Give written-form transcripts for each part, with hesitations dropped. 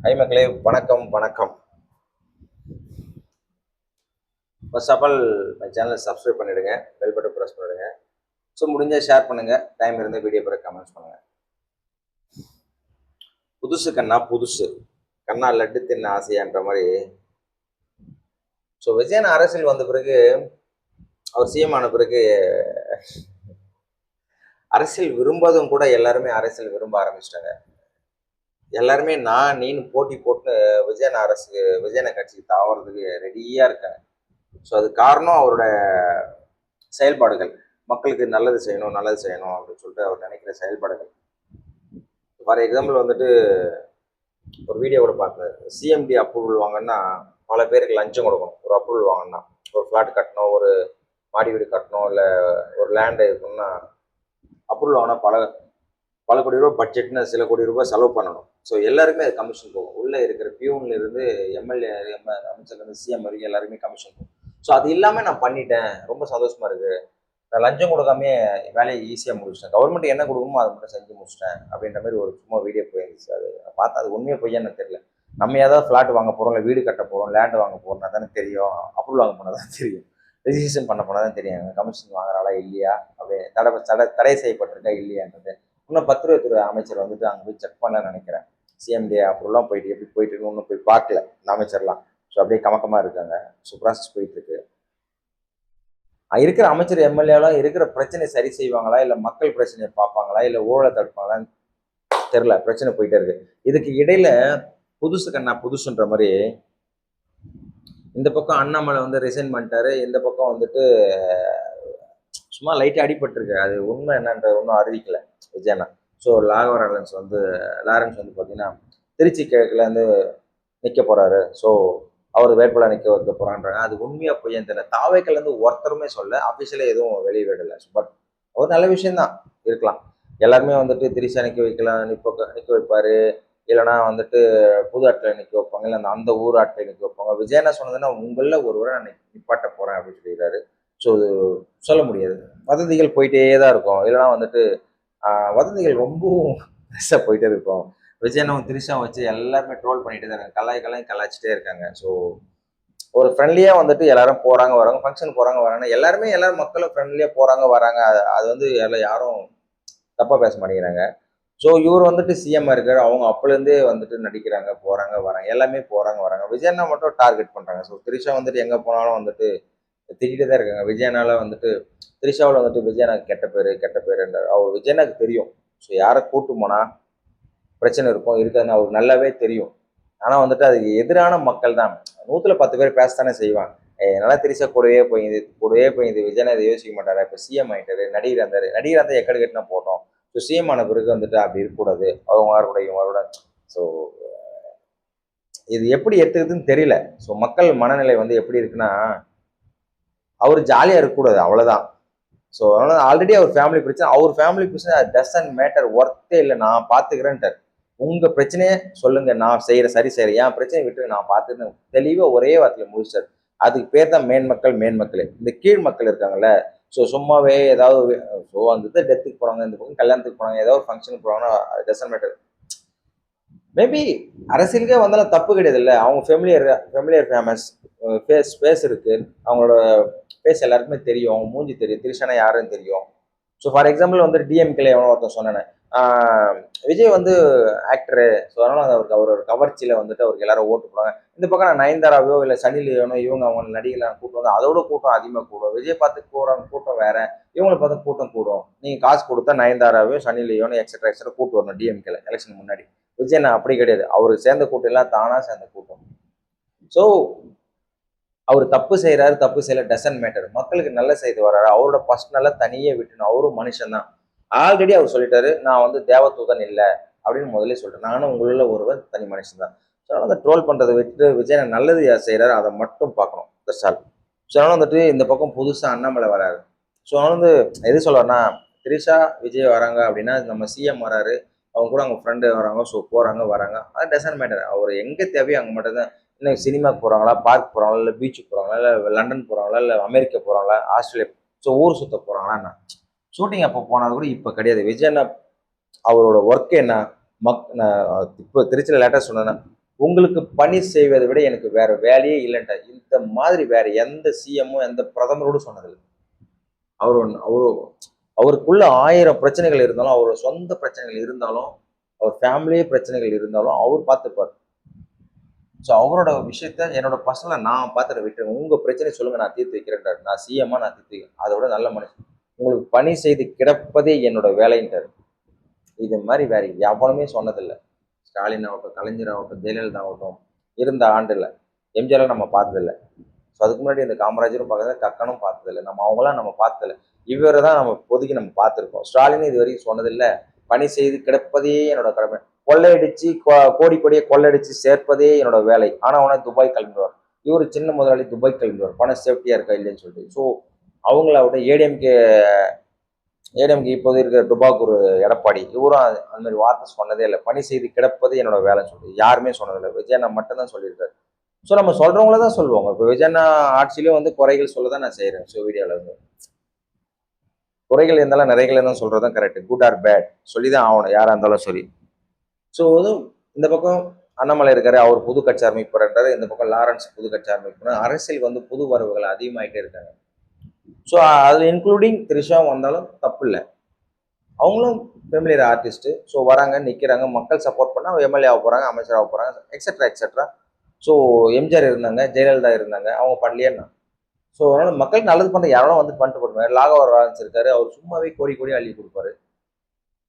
High மக்களே, வணக்கம் வணக்கம். ஃபர்ஸ்ட் ஆஃப் ஆல் மை சேனலை சப்ஸ்கிரைப் பண்ணிவிடுங்க, பெல் பட்டன் ப்ரெஸ் பண்ணிவிடுங்க. ஸோ முடிஞ்சால் ஷேர் பண்ணுங்கள், டைம் இருந்து வீடியோ பிறகு கமெண்ட்ஸ் பண்ணுங்கள். புதுசு கண்ணா புதுசு, கண்ணா லட்டு தின்ன ஆசையான்ற மாதிரி. ஸோ விஜயன் அரசியல் வந்த பிறகு, அவர் சிஎம் ஆன பிறகு அரசியல் விரும்பாதவங்க கூட எல்லாருமே அரசியல் விரும்ப ஆரம்பிச்சிட்டாங்க. எல்லாருமே நான் நீனு போட்டி போட்டு விஜயன கட்சிக்கு தாவறதுக்கு ரெடியாக இருக்காங்க. ஸோ அது காரணம் அவரோட செயல்பாடுகள். மக்களுக்கு நல்லது செய்யணும் அப்படின்னு சொல்லிட்டு அவர் நினைக்கிற செயல்பாடுகள். ஃபார் எக்ஸாம்பிள் வந்துட்டு ஒரு வீடியோ கூட பார்த்தேன். சிஎம்டி அப்ரூவல் வாங்கன்னா பல பேருக்கு லஞ்சம் கொடுக்கணும். ஒரு அப்ரூவல் வாங்கினா ஒரு ஃப்ளாட் கட்டணும், ஒரு மாடி வீடு கட்டணும், இல்லை ஒரு லேண்டு இருக்குன்னா அப்ரூவல் வாங்கினா பல கோடி ரூபாய் பட்ஜெட்னு சில கோடி ரூபாய் செலவு பண்ணணும். ஸோ எல்லாருமே அது கமிஷன் போகும். உள்ளே இருக்கிற பியூன்ல இருந்து எம்எல்ஏ அமைச்சர்லேருந்து சிஎம் வரைக்கும் எல்லாருமே கமிஷன் போகும். ஸோ அது இல்லாமல் நான் பண்ணிட்டேன், ரொம்ப சந்தோஷமா இருக்கு, நான் லஞ்சம் கொடுக்காமே வேலையை ஈஸியாக முடிச்சிட்டேன், கவர்மெண்ட் என்ன கொடுக்குமோ அதை மட்டும் செஞ்சு முடிச்சிட்டேன் அப்படின்ற மாதிரி ஒரு சும்மா வீடியோ போயிருந்துச்சு. அது பார்த்தா அது உண்மையாக பொய்யான்னு தெரியல. நம்ம ஏதாவது ஃப்ளாட் வாங்க போகிறோம், இல்லை வீடு கட்ட போகிறோம், லேண்டு வாங்க போகிறோம்னா தானே தெரியும். அப்ரூவல் வாங்க போனால் தான் தெரியும், ரெஜிஸ்ட்ரேஷன் பண்ண போனால் தான் தெரியும் கமிஷன் வாங்குறாளா இல்லையா, அப்படியே தடை செய்யப்பட்டிருக்கா இல்லையான்றது. இன்னும் பத்திரத்துறை அமைச்சர் வந்துட்டு அங்கே போய் செக் பண்ணலான்னு நினைக்கிறேன். சிஎம்டி அப்ரூவல்லாம் போயிட்டு எப்படி போயிட்டு இருக்கு ஒன்றும் போய் பார்க்கல இந்த அமைச்சர்லாம். ஸோ அப்படியே கமக்கமாக இருக்காங்க. ஸோ ப்ராசஸ் போயிட்டுருக்கு. இருக்கிற அமைச்சர் எம்எல்ஏலாம் இருக்கிற பிரச்சனையை சரி செய்வாங்களா, இல்லை மக்கள் பிரச்சனையை பார்ப்பாங்களா, இல்லை ஊழலை தடுப்பாங்களான்னு தெரில. பிரச்சனை போயிட்டே இருக்கு. இதுக்கு இடையில புதுசு கண்ணா புதுசுன்ற மாதிரி இந்த பக்கம் அண்ணாமலை வந்து ரிசைன் பண்ணிட்டாரு, இந்த பக்கம் வந்துட்டு சும்மா லைட்டாக அடிபட்டிருக்கு. அது உண்மை என்னன்ற ஒன்றும் அறிவிக்கலை விஜயனா. ஸோ லாரன்ஸ் வந்து பார்த்தீங்கன்னா திருச்சி கிழக்குல இருந்து நிற்க போறாரு. ஸோ அவர் வேட்பாளர் நிற்க வைக்க போறான்றாங்க. அது உண்மையா பொய்யான்னு தெரியல. தாவேக்கல்ல இருந்து ஒருத்தருமே சொல்ல, அபிஷியலா எதுவும் வெளியிடல. பட் ஒரு நல்ல விஷயம்தான் இருக்கலாம். எல்லாருமே வந்துட்டு திரிசா நிற்க வைக்கலாம், நிற்க வைப்பாரு, இல்லைன்னா வந்துட்டு புது ஆட்களை நிற்க வைப்பாங்க, இல்லை அந்த ஊர் ஆட்களை நிற்க வைப்பாங்க. விஜய் என்ன சொன்னதுன்னா, உங்களில் ஒருவரை நான் நிப்பாட்ட போறேன் அப்படின்னு சொல்லிடுறாரு. ஸோ இது சொல்ல முடியாது. வதந்திகள் போயிட்டே தான் இருக்கும். இல்லைன்னா வந்துட்டு வதந்திகள் ரொம்பவும் பெருசாக போயிட்டே இருக்கும். விஜயனும் திரிஷா வச்சு எல்லாருமே ட்ரோல் பண்ணிட்டு தான் இருக்காங்க, கலாய்ச்சிட்டே இருக்காங்க. ஸோ ஒரு ஃப்ரெண்ட்லியாக வந்துட்டு எல்லாரும் போகிறாங்க வராங்க, ஃபங்க்ஷன் போகிறாங்க வராங்க, எல்லாரும் மக்களும் ஃப்ரெண்ட்லியாக போகிறாங்க வராங்க. அது வந்து யாரும் தப்பாக பேச மாட்டேங்கிறாங்க. ஸோ இவர் வந்துட்டு சிஎம்மாக இருக்காரு, அவங்க அப்போலேருந்தே வந்துட்டு நடிக்கிறாங்க, போகிறாங்க வராங்க, எல்லாமே போகிறாங்க வராங்க. விஜயனா மட்டும் டார்கெட் பண்ணுறாங்க. ஸோ திரிஷா வந்துட்டு எங்கே போனாலும் வந்துட்டு திட்டிகிட்டே தான் இருக்காங்க. விஜயனால வந்துட்டு திரிஷாவில் வந்துட்டு விஜயனாக்கு கெட்ட பேருன்றார். அவர் விஜயனாக்கு தெரியும். ஸோ யாரை கூட்டு போனால் பிரச்சனை இருக்கும் இருக்காதுன்னு அவருக்கு நல்லாவே தெரியும். ஆனால் வந்துட்டு அதுக்கு எதிரான மக்கள் தான் 100ல் 10 பேர் பேசத்தானே செய்வாங்க. என்னால் திரிஷா கூடவே போய் விஜயனா இதை யோசிக்க மாட்டாரா, இப்போ சிஎம் ஆகிட்டாரு, நடிகர் இருந்தால் எக்கடு கட்டினா போட்டோம். ஸோ சிஎம் ஆன பிறகு வந்துட்டு அப்படி இருக்கக்கூடாது, அவங்க கூட இவங்களோட. ஸோ இது எப்படி எடுத்துக்குதுன்னு தெரியல. ஸோ மக்கள் மனநிலை வந்து எப்படி இருக்குன்னா, அவர் ஜாலியாக இருக்கக்கூடாது, அவ்வளோதான். ஸோ அதனால ஆல்ரெடி அவர் ஃபேமிலி பிரச்சனை டசன்ட் மேட்டர், ஒர்த்தே இல்லை, நான் பார்த்துக்கிறேன்ட்டார். உங்கள் பிரச்சனையே சொல்லுங்கள், நான் சரி செய்கிறேன், என் பிரச்சனையை விட்டு நான் பார்த்துக்கிறேன் தெளிவாக ஒரே வார்த்தையில் முடிச்சார். அதுக்கு பேர் தான் மேன்மக்களே. இந்த கீழ் மக்கள் இருக்காங்கல்ல, ஸோ சும்மாவே ஏதாவது ஸோ அந்த டெத்துக்கு போகிறாங்க, இந்த பக்கம் கல்யாணத்துக்கு போகிறாங்க, ஏதாவது ஒரு ஃபங்க்ஷனுக்கு போகிறாங்கன்னா டசன்ட் மேட்டர். மேபி அரசியலுக்கே வந்தாலும் தப்பு கிடையாது இல்லை. அவங்க ஃபெமிலியர் ஃபேமஸ் ஃபேஸ் இருக்கு, அவங்களோட ஃபேஸ் எல்லாருக்குமே தெரியும், அவங்க மூஞ்சி தெரியும், திரிஷானா யாருன்னு தெரியும். ஸோ ஃபார் எக்ஸாம்பிள் வந்து டிஎம்கேல எவனோ ஒருத்தன் சொன்னேன், விஜய் வந்து ஆக்டரு, ஸோ அதனால அவரோட கவர்ச்சியில் வந்துட்டு அவருக்கு எல்லாரும் ஓட்டு போடுவாங்க. இந்த பக்கம் நான் நயன்தாராவையோ இல்லை சனி லியோனோ இவங்க அவங்க நடிகலாம் கூட்டம் வந்து அதோட கூட்டம் அதிகமாக கூடும். விஜய் பார்த்து போகிறாங்க கூட்டம் வேற, இவங்களை பார்த்து கூட்டம் கூடும். நீங்கள் காசு கொடுத்தா நயன்தாராவையோ சனி லியோனோ எக்ஸட்ரா கூட்டு வரணும் டிஎம்கேல எலெக்ஷன் முன்னாடி. விஜய் நான் அப்படி கிடையாது, அவருக்கு சேர்ந்த கூட்டம் எல்லாம் தானா சேர்ந்த கூட்டம். ஸோ அவர் தப்பு செய்யறாரு தப்பு செய்யல டசன்ட் மேட்டர், மக்களுக்கு நல்ல செய்து வர்றாரு, அவரோட பர்சனலாக தனியே விட்டுணும், அவரும் மனுஷன் தான். ஆல்ரெடி அவர் சொல்லிட்டாரு, நான் வந்து தேவதூதன் இல்லை அப்படின்னு முதல்ல சொல்லிட்டேன், நானும் உங்களுள்ள ஒருவர் தனி மனுஷன் தான். ஸோ அதனால அந்த ட்ரோல் பண்ணுறதை விட்டுட்டு விஜய் நல்லது யார் செய்கிறாரு அதை மட்டும் பார்க்கணும். தட்ஸ். ஸோ அதனால வந்துட்டு இந்த பக்கம் புதுசாக அண்ணாமலை வராரு. ஸோ அதனால வந்து எது சொல்கிறேன்னா, திரிஷா விஜய் வராங்க அப்படின்னா நம்ம சிஎம் வராரு, அவங்க கூட அவங்க ஃப்ரெண்டு வராங்க, ஸோ போகிறாங்க வராங்க, அது டசன்ட் மேட்டர். அவர் எங்கே தேவையோ அங்கே மட்டும் தான். இல்லை சினிமாவுக்கு போகிறாங்களா, பார்க் போகிறாங்களா, இல்லை பீச்சுக்கு போகிறாங்களா, இல்லை லண்டன் போகிறாங்களா, இல்லை அமெரிக்கா போகிறாங்களா, ஆஸ்திரேலியா, ஸோ ஊர் சுற்ற போகிறாங்களா, ஷூட்டிங் அப்போ போனது கூட இப்போ கிடையாது. விஜய் அவரோட ஒர்க் என்ன, இப்போ திருச்சியில் லேட்டஸ்ட் சொன்னேன்னா உங்களுக்கு பணி செய்வதை விட எனக்கு வேற வேலையே இல்லைன்ட்டார். இந்த மாதிரி வேற எந்த சிஎம்மும் எந்த பிரதமரோடும் சொன்னதில்லை. அவரு அவரு அவருக்குள்ள 1000 பிரச்சனைகள் இருந்தாலும், அவரோட சொந்த பிரச்சனைகள் இருந்தாலும், அவர் ஃபேமிலியே பிரச்சனைகள் இருந்தாலும் அவர் பார்த்துப்பார். ஸோ அவரோட விஷயத்த என்னோட பர்சனலா நான் பார்த்துட்டு விட்டுருங்க. உங்க பிரச்சனைய சொல்லுங்க, நான் தீர்த்து வைக்கிறேன்றாரு. நான் சிஎம்மா நான் தீர்த்து வைக்கிறேன். அதை விட நல்ல மனுஷன். உங்களுக்கு பணி செய்து கிடப்பதே என்னோட வேலைன்றாரு. இது மாதிரி வேற எவனுமே சொன்னதில்லை. ஸ்டாலின் ஆகட்டும், கலைஞர் ஆகட்டும், ஜெயலலிதா ஆகட்டும், இருந்த ஆண்டுல எம்ஜிஆரை நம்ம பார்த்ததில்லை. ஸோ அதுக்கு முன்னாடி இந்த காமராஜரும் பார்த்ததில்லை, கக்கனும் பார்த்ததில்லை. அவங்களாம் நம்ம பார்த்ததில்லை. இவரை தான் நம்ம இப்போதைக்கு நம்ம பார்த்துருக்கோம். ஸ்டாலின் இது வரைக்கும் சொன்னதில்லை, பணி செய்து கிடப்பதே என்னோட கடமை. கொள்ளையடிச்சு கோடி கோடியை கொள்ளையடிச்சு சேர்ப்பதே என்னோட வேலை. ஆனா அவனை துபாய் கிளம்பிடுவார். இவர் சின்ன முதலாளி துபாய் கிளம்பிடுவார், பணம் சேஃப்டியா இருக்கா இல்லைன்னு சொல்லிட்டு. ஸோ அவங்கள விட ஏடிஎம்கே இப்போது இருக்கிற டுபாக்கூர் எடப்பாடி, இவரும் அந்த மாதிரி வார்த்தை சொன்னதே இல்லை. பணி செய்து கிடப்பது என்னோட வேலைன்னு சொல்லிட்டு யாருமே சொன்னதில்லை. விஜயண்ணா மட்டும்தான் சொல்லியிருக்காரு. ஸோ நம்ம சொல்றவங்கள தான் சொல்லுவாங்க. இப்போ விஜயண்ணா ஆட்சியிலும் வந்து குறைகள் சொல்ல தான் நான் செய்யறேன். ஸோ வீடியோவில் வந்து குறைகள் இருந்தாலும் நிறைகள் இருந்தாலும் சொல்றதுதான் கரெக்ட். குட் ஆர் பேட் சொல்லிதான் ஆகணும், யாரா இருந்தாலும் சரி. ஸோ இந்த பக்கம் அண்ணாமலை இருக்காரு, அவர் புது கட்சி ஆரம்பிப்பாருன்றாரு. இந்த பக்கம் லாரன்ஸ் புது கட்சி ஆரம்பிப்பாரு. அரசியல் வந்து புது வரவுகள் அதிகமாயிட்டே இருக்காங்க. ஸோ அதுல இன்க்ளூடிங் த்ரிஷா வந்தாலும் தப்பு இல்லை. அவங்களும் ஃபெமிலியர் ஆர்டிஸ்ட். ஸோ வராங்க, நிற்கிறாங்க, மக்கள் சப்போர்ட் பண்ணா எம்எல்ஏ ஆக போறாங்க, அமைச்சர் ஆக போறாங்க, எக்ஸெட்ரா எக்ஸெட்ரா. ஸோ எம்ஜிஆர் இருந்தாங்க, ஜெயலலிதா இருந்தாங்க, அவங்க பண்ணலையேன்னா. ஸோ அதனால மக்களுக்கு நல்லது பண்ற யாரும் வந்து பண்ணிட்டு போடுவாங்க. லாகவர் லாரன்ஸ் இருக்காரு, அவர் சும்மாவே கோடி கோடி அள்ளி கொடுப்பாரு.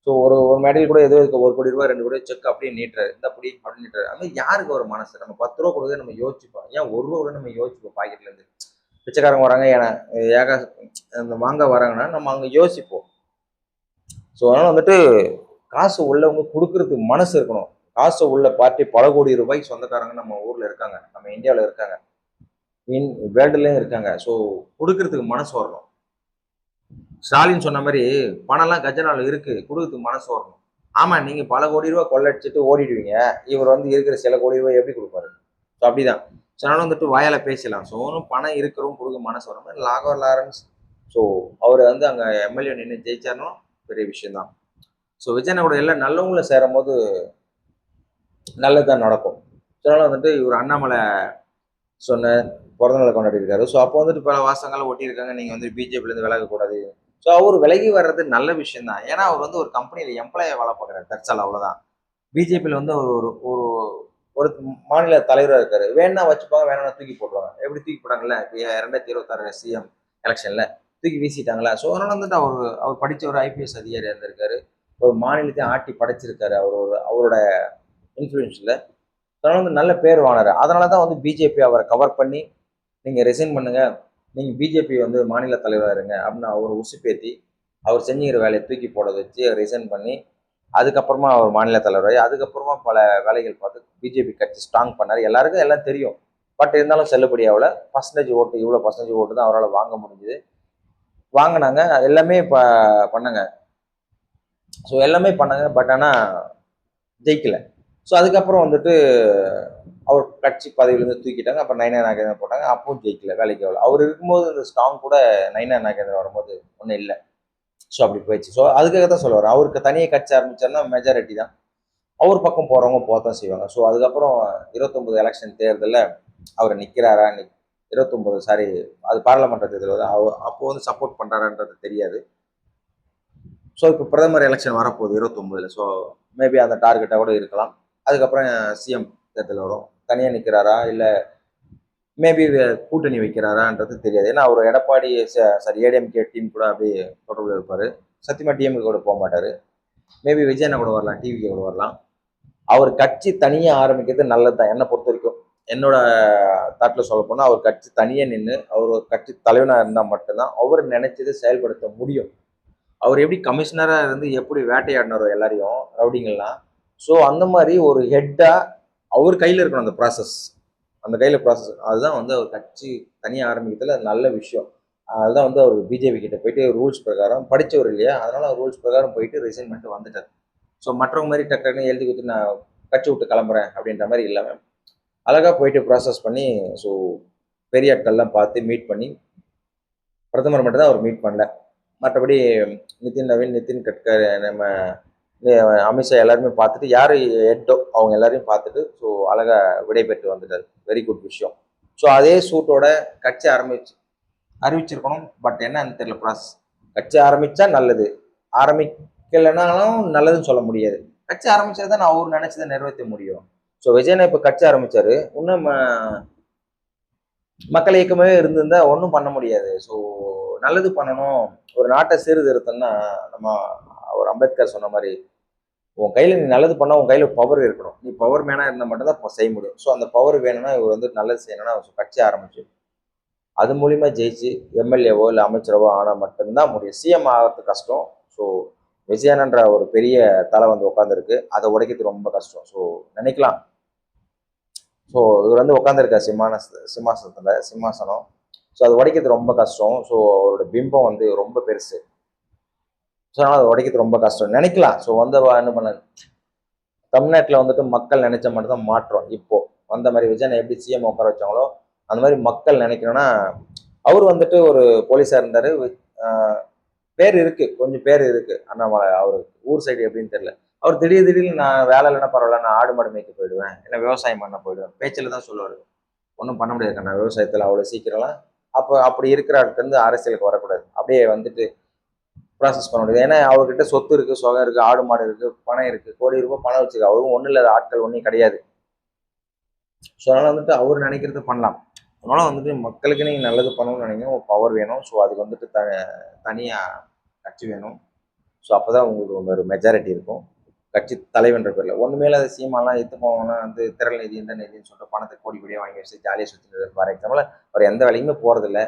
ஸோ ஒரு ஒரு மேடையில் கூட ஏதோ இருக்க 1 கோடி ரூபாய் 2 கோடி செக் அப்படியே நீட்டுறாரு, இந்த அப்படி அப்படின்னு நீட்டுறாரு. அது மாதிரி யாருக்கு ஒரு மனசு? நம்ம 10 ரூபா கொடுக்குறது நம்ம யோசிச்சுப்போம். ஏன் 1 ரூபா கூட நம்ம யோசிப்போம். பாக்கெட்ல இருந்து பிச்சைக்காரங்க வராங்க, ஏன்னா ஏகா அந்த வாங்க வராங்கன்னா நம்ம அங்கே யோசிப்போம். ஸோ அதனால வந்துட்டு காசு உள்ளவங்க கொடுக்கறதுக்கு மனசு இருக்கணும். காசு உள்ள பார்ட்டி பல கோடி ரூபாய்க்கு சொந்தக்காரங்க நம்ம ஊர்ல இருக்காங்க, நம்ம இந்தியாவில் இருக்காங்க, வேர்ல்டுலயும் இருக்காங்க. ஸோ கொடுக்கறதுக்கு மனசு வரணும். ஸ்டாலின் சொன்ன மாதிரி பணம்லாம் கஜனால இருக்கு, கொடுக்கறதுக்கு மனசு வரணும். ஆமா, நீங்க பல கோடி ரூபாய் கொள்ளடிச்சிட்டு ஓடிடுவீங்க. இவர் வந்து இருக்கிற சில கோடி ரூபாய் எப்படி கொடுப்பாரு? ஸோ அப்படிதான். ஸோ அதனால வந்துட்டு வாயால பேசலாம். ஸோ பணம் இருக்கிறவங்க கொடுக்க மனசு வர மாதிரி லாகவர் லாரன்ஸ். ஸோ அவர் வந்து அங்க எம்எல்ஏ நின்று ஜெயிச்சாருன்னா பெரிய விஷயம் தான். ஸோ விஜயனோட எல்லாம் நல்லவங்களும் சேரும் போது நல்லதுதான் நடக்கும். ஸோ அதனால வந்துட்டு இவர் அண்ணாமலை சொன்ன பிறந்தநாளை கொண்டாடி இருக்காரு. ஸோ அப்போ வந்துட்டு பல வாசகங்களை ஒட்டியிருக்காங்க, நீங்கள் வந்து பிஜேபிலேருந்து விலகக்கூடாது. ஸோ அவர் விலகி வர்றது நல்ல விஷயம் தான். ஏன்னா அவர் வந்து ஒரு கம்பெனியில் எம்ப்ளாயை வேலை பார்க்குறாரு, தற்சால் அவ்வளோதான். பிஜேபியில் வந்து ஒரு ஒரு ஒரு மாநில தலைவராக இருக்காரு. வேணா வச்சுப்பாங்க, வேணா தூக்கி போட்டுருவாங்க. எப்படி தூக்கி போட்டாங்கல்ல இப்போ 2026 சிஎம் எலெக்ஷனில் தூக்கி வீசிட்டாங்களா. ஸோ அதனால வந்துட்டு அவர் படித்த ஒரு ஐபிஎஸ் அதிகாரியாக இருந்திருக்காரு. ஒரு மாநிலத்தையும் ஆட்டி படைச்சிருக்காரு அவரோட இன்ஃப்ளூயன்ஸில். அதனால வந்து நல்ல பேர் வாங்கினாரு. அதனால தான் வந்து பிஜேபி அவரை கவர் பண்ணி நீங்கள் ரிசைன் பண்ணுங்க, நீங்கள் பிஜேபி வந்து மாநில தலைவராக இருங்க அப்படின்னு அவர் உசுப்பேற்றி அவர் செஞ்சுக்கிற வேலையை தூக்கி போட வச்சு ரிசைன் பண்ணி அதுக்கப்புறமா அவர் மாநில தலைவராகி அதுக்கப்புறமா பல வேலைகள் பார்த்து பிஜேபி கட்சி ஸ்ட்ராங் பண்ணார். எல்லாருக்கும் எல்லாம் தெரியும். பட் இருந்தாலும் செல்லுபடி ஆகல. பர்சன்டேஜ் ஓட்டு இவ்வளோ பர்சன்டேஜ் ஓட்டு தான் அவரால் வாங்க முடிஞ்சுது. வாங்கினாங்க, எல்லாமே பண்ணாங்க. ஸோ எல்லாமே பண்ணாங்க, பட் ஆனால் ஜெயிக்கல. ஸோ அதுக்கப்புறம் வந்துட்டு அவர் கட்சி பதவியிலேருந்து தூக்கிட்டாங்க. அப்புறம் நைனா நாகேந்திரன் போட்டாங்க, அப்பவும் ஜெயிக்கல, வேலைக்கு ஆகல. அவர் இருக்கும்போது இந்த ஸ்ட்ராங் கூட நைனா நாகேந்திரன் வரும்போது ஒன்றும் இல்லை. ஸோ அப்படி போயிடுச்சு. ஸோ அதுக்காக தான் சொல்லுவார், அவருக்கு தனியாக கட்சி ஆரம்பிச்சாருன்னா மெஜாரிட்டி தான், அவர் பக்கம் போகிறவங்க போகத்தான் செய்வாங்க. ஸோ அதுக்கப்புறம் 29 எலெக்ஷன் தேர்தலில் அவர் நிற்கிறாரா 29 சாரி அது பாராளுமன்ற தேர்தல் வந்து அப்போ வந்து சப்போர்ட் பண்ணுறாருன்றது தெரியாது. ஸோ இப்போ பிரதமர் எலெக்ஷன் வரப்போகுது 29. ஸோ மேபி அந்த டார்கெட்டாக கூட இருக்கலாம். அதுக்கப்புறம் சிஎம் தேர்தல் வரும். தனியாக நிற்கிறாரா இல்லை மேபி கூட்டணி வைக்கிறாரான்றது தெரியாது. ஏன்னா அவர் எடப்பாடி ஏடிஎம்கே டீம் கூட அப்படியே தொடர்பில் இருப்பார். சத்தியமாக டிஎம்கே கூட போக மாட்டார். மேபி விஜயண்ணா கூட வரலாம், டிவிகே கூட வரலாம். அவர் கட்சி தனியாக ஆரம்பிக்கிறது நல்லது தான் என்னை பொறுத்த வரைக்கும். என்னோட தாட்டில் சொல்ல போனால் அவர் கட்சி தனியாக நின்று அவர் கட்சி தலைவனாக இருந்தால் மட்டும்தான் அவர் நினைச்சதை செயல்படுத்த முடியும். அவர் எப்படி கமிஷனராக இருந்து எப்படி வேட்டையாடினாரோ எல்லாரையும் ரவுடிங்கெல்லாம், ஸோ அந்த மாதிரி ஒரு ஹெட்டாக அவர் கையில் இருக்கணும் அந்த ப்ராசஸ். அந்த கையில் ப்ராசஸ் அதுதான் வந்து அவர் கட்சி தனியாக ஆரம்பிக்கிறதுல நல்ல விஷயம். அதுதான் வந்து அவர் பிஜேபி கிட்ட போயிட்டு ரூல்ஸ் பிரகாரம் படித்தவர் இல்லையா, அதனால ரூல்ஸ் பிரகாரம் போயிட்டு ரிசைன் பண்ணிட்டு வந்துட்டார். ஸோ மற்றவங்க மாதிரி டக்குன்னு எழுதி கொடுத்து நான் கட்சி விட்டு கிளம்புறேன் அப்படின்ற மாதிரி இல்லாமல் அழகாக போயிட்டு ப்ராசஸ் பண்ணி ஸோ பெரிய ஆட்கள்லாம் பார்த்து மீட் பண்ணி பிரதமர் மட்டும் தான் அவர் மீட் பண்ணல. மற்றபடி நிதின் கட்கரி நம்ம அமித்ஷா எல்லாருமே பார்த்துட்டு யார் ஹெட்டோ அவங்க எல்லாரையும் பார்த்துட்டு ஸோ அழகாக விடைபெற்று வந்துட்டார். வெரி குட் விஷயம். ஸோ அதே சூட்டோட கட்சி அறிவிச்சிருக்கணும். பட் என்னன்னு தெரியல ப்ராசஸ். கட்சி ஆரம்பிச்சா நல்லது, ஆரம்பிக்கலைனாலும் நல்லதுன்னு சொல்ல முடியாது. கட்சி ஆரம்பிச்சா தான் அவர் நினைச்சதை நிறைவேற்ற முடியும். ஸோ விஜயனை இப்போ கட்சி ஆரம்பிச்சாரு, இன்னும் மக்கள் இயக்கமே இருந்திருந்தா ஒன்றும் பண்ண முடியாது. ஸோ நல்லது பண்ணணும், ஒரு நாட்டை சீர்திருத்தம்னா நம்ம ஒரு அம்பேத்கர் சொன்ன மாதிரி உன் கையில் நீ நல்லது பண்ணால் உன் கையில் பவர் இருக்கணும். நீ பவர் மேனாக இருந்தால் மட்டும்தான் செய்ய முடியும். ஸோ அந்த பவர் வேணும்னா இவர் வந்து நல்லது செய்யணும்னா கட்சி ஆரம்பிச்சு அது மூலிமா ஜெயிச்சு எம்எல்ஏவோ இல்லை அமைச்சரவோ ஆனால் மட்டும்தான் முடியும். சிஎம் ஆகிறது கஷ்டம். ஸோ விஜயனன்ற ஒரு பெரிய தலை வந்து உட்காந்துருக்கு, அதை உடைக்கிறது ரொம்ப கஷ்டம். ஸோ நினைக்கலாம். ஸோ இவர் வந்து உட்காந்துருக்கார் சிம்மாசனம். ஸோ அது உடைக்கிறது ரொம்ப கஷ்டம். ஸோ அவரோட பிம்பம் வந்து ரொம்ப பெருசு. ஸோ அதனால் அது உடைக்கிறது ரொம்ப கஷ்டம் நினைக்கலாம். ஸோ வந்து என்ன பண்ண தமிழ்நாட்டில் வந்துட்டு மக்கள் நினைச்ச மட்டும் தான் மாற்றம். இப்போ வந்த மாதிரி விஜயனை எப்படி சிஎம் உட்கார வச்சாங்களோ அந்த மாதிரி மக்கள் நினைக்கணும்னா, அவர் வந்துட்டு ஒரு போலீஸாக இருந்தார். பேர் இருக்கு, கொஞ்சம் பேர் இருக்கு அண்ணாமலை. அவரு ஊர் சைடு எப்படின்னு தெரியல. அவர் திடீர்னு நான் வேலை இல்லைன்னா பரவாயில்ல, நான் ஆடு மாடு மேய்க்க போயிடுவேன், இல்லை விவசாயம் பண்ண போயிடுவேன், பேச்சில் தான் சொல்லுவார். ஒன்றும் பண்ண முடியாது நான் விவசாயத்தில் அவ்வளோ சீக்கிரம்லாம். அப்போ அப்படி இருக்கிற ஆட்கள் வந்து அரசியலுக்கு வரக்கூடாது, அப்படியே வந்துட்டு ப்ராசஸ் பண்ண முடியாது. ஏன்னா அவர்கிட்ட சொத்து இருக்குது, சொகம் இருக்குது, ஆடு மாடு இருக்குது, பணம் இருக்குது, கோடி ரூபாய் பணம் வச்சுருக்கு. அவரும் ஒன்றும் இல்லாத ஆட்கள் ஒன்றும் கிடையாது. ஸோ அதனால் வந்துட்டு அவர் நினைக்கிறது பண்ணலாம். அதனால் வந்துட்டு மக்களுக்கு நீங்கள் நல்லது பண்ணணும்னு நினைக்கிறீங்க, பவர் வேணும். ஸோ அதுக்கு வந்துட்டு தனியாக கட்சி வேணும். ஸோ அப்போ தான் உங்களுக்கு ஒரு மெஜாரிட்டி இருக்கும். கட்சி தலைவன்ற பேரில் ஒன்றுமே இல்லாத சீமாலாம் எத்து போவாங்கன்னா வந்து திரள் நிதி இந்த நிதின்னு சொல்லிட்டு பணத்தை கோடி கோடியாக வாங்கி வச்சு ஜாலியாக சுற்றிட்டு. ஃபார் எக்ஸாம்பிள் அவர் எந்த வேலையுமே போகிறதில்ல,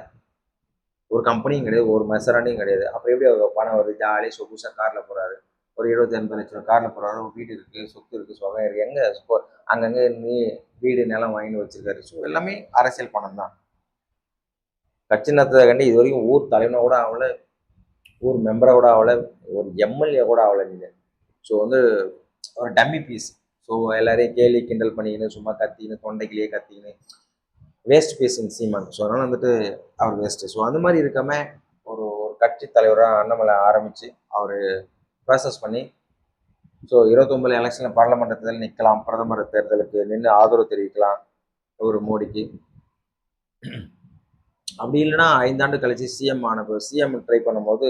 ஒரு கம்பெனியும் கிடையாது, ஒரு மெசராண்டியும் கிடையாது. அப்புறம் எப்படி அவர் பணம் வருது? ஜாலியாக சொகுசாக காரில் போகிறாரு, ஒரு 70-80 லட்சம் காரில் போகிறாரு, ஒரு வீடு இருக்குது, சொத்து இருக்குது, சுகம் இருக்குது. எங்கே அங்கங்கே நீ வீடு நிலம் வாங்கி வச்சிருக்காரு. ஸோ எல்லாமே அரசியல் பணம் தான். கட்சி நடத்ததை கண்டு இது வரைக்கும் ஊர் தலைவனை கூட ஆகலை, ஊர் மெம்பரை கூட ஆகலை, ஒரு எம்எல்ஏ கூட ஆகலை நீங்கள். ஸோ வந்து ஒரு டம்மி பீஸ். ஸோ எல்லாரையும் கேலி கிண்டல் பண்ணிக்கின்னு சும்மா கத்திக்கின்னு தொண்டைக்கிலேயே கத்திக்கின்னு வேஸ்ட் பீஸுங்க சீமான். ஸோ அதனால் வந்துட்டு அவர் வேஸ்ட்டு. ஸோ அந்த மாதிரி இருக்காம ஒரு ஒரு கட்சி தலைவராக அண்ணாமலை ஆரம்பித்து அவர் ப்ராசஸ் பண்ணி ஸோ 29 எலெக்ஷனில் பாராளுமன்ற தேர்தல் நிற்கலாம், பிரதமர் தேர்தலுக்கு நின்று ஆதரவு தெரிவிக்கலாம் ஒரு மோடிக்கு. அப்படி இல்லைன்னா 5 ஆண்டு கழிச்சு சிஎம் ஆனப்போ சிஎம் ட்ரை பண்ணும்போது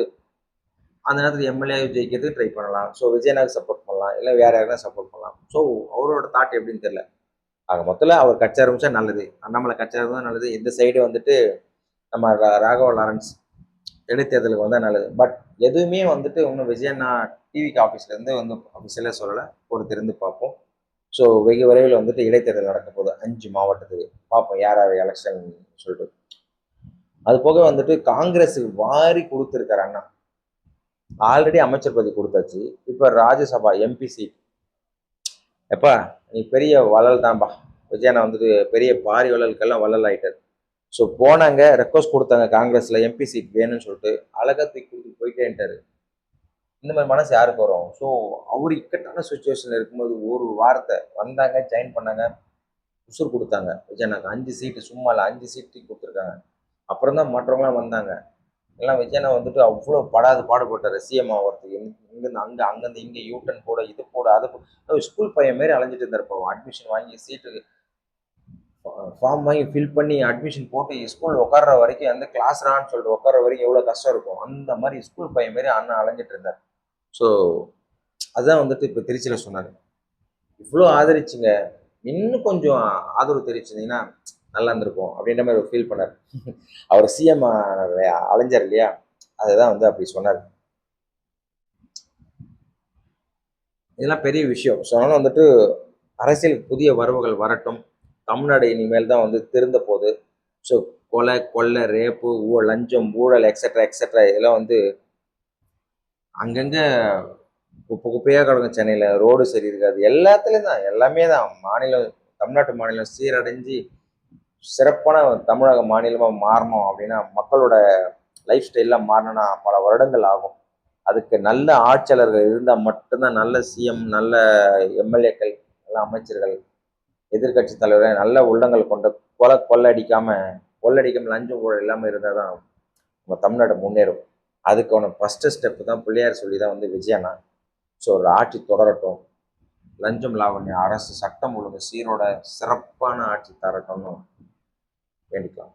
அந்த நேரத்தில் எம்எல்ஏ ஜெயிக்கிறதுக்கு ட்ரை பண்ணலாம். ஸோ விஜயனாக்கு சப்போர்ட் பண்ணலாம், இல்லை வேற யாருன்னா சப்போர்ட் பண்ணலாம். ஸோ அவரோட தாட் எப்படின்னு தெரியல. ஆக மொத்தத்தில் அவர் கட்சி ஆரம்பிச்சா நல்லது, அண்ணாமலை கட்சி ஆரம்பிச்சா நல்லது. இந்த சைடு வந்துட்டு நம்ம ராகவ லாரன்ஸ் இடைத்தேர்தலுக்கு வந்தால் நல்லது. பட் எதுவுமே வந்துட்டு இன்னும் விஜயண்ணா டிவிக்கு ஆஃபீஸ்லேருந்து வந்து அஃபிஷியலாக சொல்லலை, பொறுத்திருந்து பார்ப்போம். ஸோ வெகு விரைவில் வந்துட்டு இடைத்தேர்தல் நடக்க போகுது 5 மாவட்டத்துக்கு. பார்ப்போம் யார் யார் எலெக்ஷன் சொல்லிட்டு. அது போக வந்துட்டு காங்கிரஸுக்கு வாரி கொடுத்துருக்காரு அண்ணா. ஆல்ரெடி அமைச்சர் பதவி கொடுத்தாச்சு, இப்போ ராஜ்யசபா எம்பி சீட். எப்பா நீ பெரிய வள்ளல் தான்ப்பா. விஜயண்ணா வந்துட்டு பெரிய பாரி வள்ளலுக்கெல்லாம் வள்ளல் ஆகிட்டார். ஸோ போனாங்க, ரெக்வஸ்ட் கொடுத்தாங்க காங்கிரஸில் எம்பி சீட் வேணும்னு சொல்லிட்டு, அழகா தூக்கி கொடுத்துட்டு போயிட்டேன்ட்டாரு. இந்த மாதிரி மனசு யாருக்கு வரும்? ஸோ அவர் இக்கட்டான சுச்சுவேஷனில் இருக்கும்போது ஒரு வார்த்தை வந்தாங்க, ஜாயின் பண்ணாங்க, உசுர் கொடுத்தாங்க விஜயண்ணாக்கு. 5 சீட்டு சும்மா இல்லை, 5 சீட்டு கொடுத்துருக்காங்க. அப்புறம் தான் மற்றவங்களாம் வந்தாங்க. எல்லாம் விஜயண்ணா வந்துட்டு அவ்வளோ பாடுபட்டார் சிஎம் ஆகிறதுக்கு. இங்கேருந்து அங்கேருந்து இங்கே யூட்டன் போட, இது போட, அது போட. ஸ்கூல் பையன் மாரி அலைஞ்சிட்டு இருந்தார். இப்போ அட்மிஷன் வாங்கி சீட்டுக்கு ஃபார்ம் வாங்கி ஃபில் பண்ணி அட்மிஷன் போட்டு ஸ்கூல் உட்கார்ற வரைக்கும் எந்த கிளாஸ்ரான்னு சொல்லிட்டு உட்கார்ற வரைக்கும் எவ்வளோ கஷ்டம் இருக்கும். அந்த மாதிரி ஸ்கூல் பையன் மாரி அண்ணன் அலைஞ்சிட்டு இருந்தார். ஸோ அதுதான் வந்துட்டு இப்போ திருச்சியில் சொன்னார். இவ்வளோ ஆதரிச்சிங்க, இன்னும் கொஞ்சம் ஆதரவு தெரிவிச்சிருந்தீங்கன்னா நல்லா இருந்திருக்கும் அப்படின்ற மாதிரி ஒரு ஃபீல் பண்ணார். அவர் சிஎம் அலைஞ்சார் இல்லையா, அதுதான் வந்து அப்படி சொன்னார். இதெல்லாம் பெரிய விஷயம். ஸோ அதனால் வந்துட்டு அரசியலுக்கு புதிய வரவுகள் வரட்டும். தமிழ்நாடு இனிமேல் தான் வந்து திருந்த போகுது. ஸோ கொலை, கொள்ளை, ரேப்பு, லஞ்சம், ஊழல் எக்ஸட்ரா எக்ஸட்ரா இதெல்லாம் வந்து அங்கங்கே குப்பையாக கிடக்கும். சென்னையில் ரோடு சரி இருக்காது, எல்லாத்துலேயும் தான், எல்லாமே தான். மாநிலம், தமிழ்நாட்டு மாநிலம் சீரடைஞ்சு சிறப்பான தமிழக மாநிலமாக மாறணும் அப்படின்னா மக்களோட லைஃப் ஸ்டைல்லாம் மாறணும்னா பல வருடங்கள் ஆகும். அதுக்கு நல்ல ஆட்சியாளர்கள் இருந்தால் மட்டும்தான், நல்ல சிஎம், நல்ல எம்எல்ஏக்கள், நல்ல அமைச்சர்கள், எதிர்கட்சி தலைவர்கள் நல்ல உள்ளங்கள் கொண்ட கொள்ளடிக்காமல் லஞ்சம் ஊழல் இல்லாமல் இருந்தால் தான் நம்ம தமிழ்நாடு முன்னேறும். அதுக்கான ஃபஸ்ட்டு ஸ்டெப்பு தான் பிள்ளையார் சொல்லி தான் வந்து விஜயண்ணா. ஸோ ஒரு ஆட்சி தொடரட்டும், லஞ்சம் லாவண்ய அரசு சட்டம் ஒழுங்கு சீரோட சிறப்பான ஆட்சி தரட்டும்னு வேண்டிக்கலாம்.